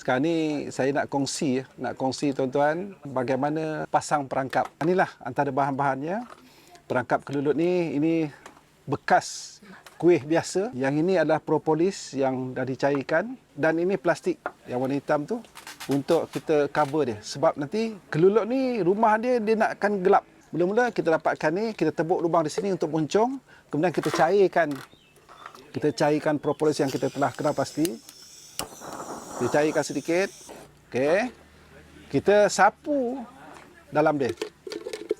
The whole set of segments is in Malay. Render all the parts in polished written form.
Sekarang ni saya nak kongsi tuan-tuan bagaimana pasang perangkap. Inilah antara bahan-bahannya. Perangkap kelulut ni, ini bekas kuih biasa. Yang ini adalah propolis yang dah dicairkan. Dan ini plastik yang warna hitam tu untuk kita cover dia. Sebab nanti kelulut ni rumah dia nak akan gelap. Mula-mula kita dapatkan ni, kita tebuk lubang di sini untuk moncong. Kemudian kita cairkan propolis yang kita telah kenal pasti. Kita cairkan sedikit. Okey. Kita sapu dalam dia.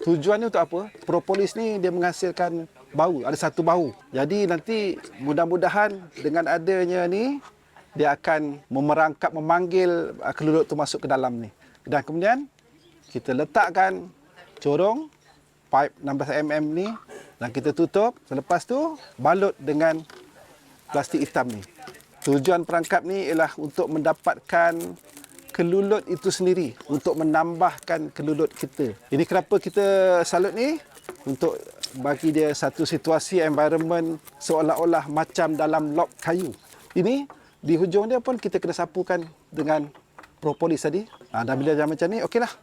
Tujuannya untuk apa? Propolis ni dia menghasilkan bau, ada satu bau. Jadi nanti mudah-mudahan dengan adanya ni dia akan memanggil kelulut tu masuk ke dalam ni. Dan kemudian kita letakkan corong pipe 16 mm ni dan kita tutup. Selepas tu balut dengan plastik hitam ni. Tujuan perangkap ni ialah untuk mendapatkan kelulut itu sendiri, untuk menambahkan kelulut kita. Ini kenapa kita salut ni, untuk bagi dia satu situasi environment seolah-olah macam dalam log kayu. Ini di hujung dia pun kita kena sapukan dengan propolis tadi. Dan bila dah macam ni, okeylah.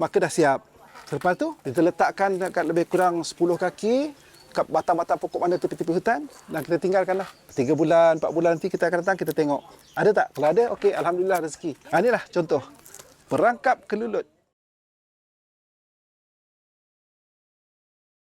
Maka dah siap. Selepas tu kita letakkan dekat lebih kurang 10 kaki kat batang-batang pokok mana tepi-tepi hutan dan kita tinggalkanlah. 3 bulan, 4 bulan nanti kita akan datang, kita tengok. Ada tak? Kalau ada, okey, alhamdulillah rezeki. Inilah contoh perangkap kelulut.